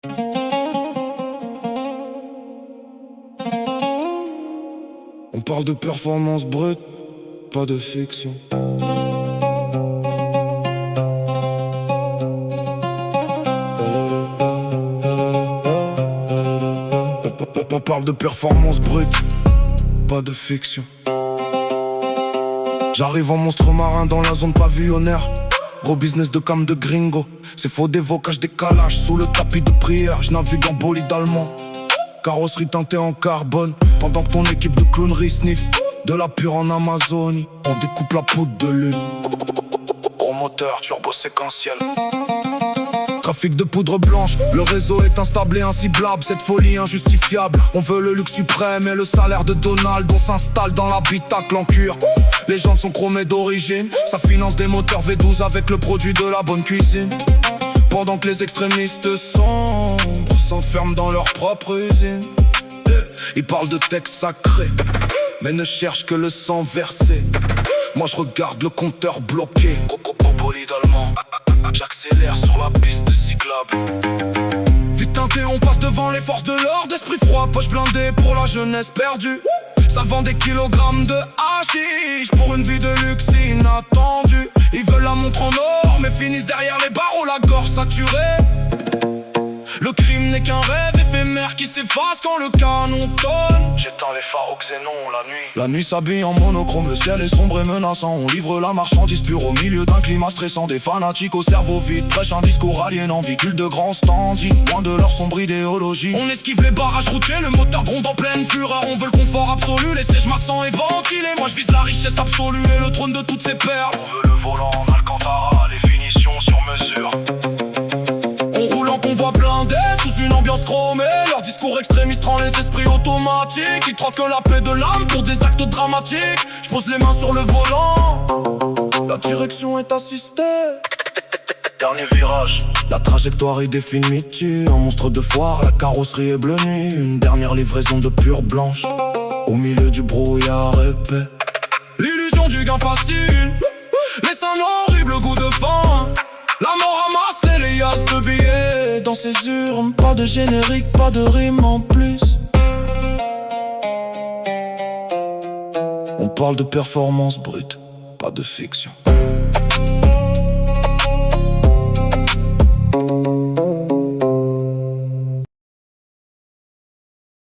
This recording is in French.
On parle de performance brute, pas de fiction. On parle de performance brute, pas de fiction. J'arrive en monstre marin dans la zone pavillonnaire. Gros business de cam de gringo. C'est faux des vocages, des calages sous le tapis de prière. Je navigue en bolide allemand, carrosserie teintée en carbone. Pendant que ton équipe de clownerie sniff de la pure en Amazonie. On découpe la poudre de lune. Gros moteur, turbo séquentiel. Trafic de poudre blanche, le réseau est instable et inciblable. Cette folie injustifiable. On veut le luxe suprême et le salaire de Donald. On s'installe dans l'habitacle en cuir. Les jantes sont chromées d'origine. Ça finance des moteurs V12 avec le produit de la bonne cuisine. Pendant que les extrémistes sombres s'enferment dans leur propre usine. Ils parlent de textes sacrés, mais ne cherchent que le sang versé. Moi je regarde le compteur bloqué. Bolide allemand, j'accélère sur la piste cyclable. Vite teinté, on passe devant les forces de l'ordre. Esprit froid, poche blindée pour la jeunesse perdue. Ça vend des kilogrammes de hashish pour une vie de luxe inattendue. Ils veulent la montre en or, mais finissent derrière les barreaux, la gorge saturée. Le crime n'est qu'un rêve éphémère qui s'efface quand le canon tonne. J'éteins les phares au xénon la nuit. La nuit s'habille en monochrome, le ciel est sombre et menaçant. On livre la marchandise pure au milieu d'un climat stressant. Des fanatiques au cerveau vide prêchent un discours aliénant. Véhicules de grands standis, loin de leur sombre idéologie. On esquive les barrages routiers, le moteur gronde en pleine fureur. On veut le confort absolu, les sièges massants et ventilés. Moi je vise la richesse absolue et le trône de toutes ces perles. On veut le volant en Alcantara, les finitions sur mesure. On roule en convoi blindé, sous une ambiance chromée. Leur discours extrémiste rend les esprits automatiques. Ils troquent la paix de l'âme pour des actes dramatiques. Je pose les mains sur le volant, la direction est assistée. Dernier virage, la trajectoire est définitive. Un monstre de foire, la carrosserie est bleue nuit. Une dernière livraison de pure blanche au milieu du brouillard épais. L'illusion du gain facile laisse un horrible goût de faim. La mort amasse les liasses de billets dans ses urnes. Pas de générique, pas de rime en plus. On parle de performance brute, pas de fiction.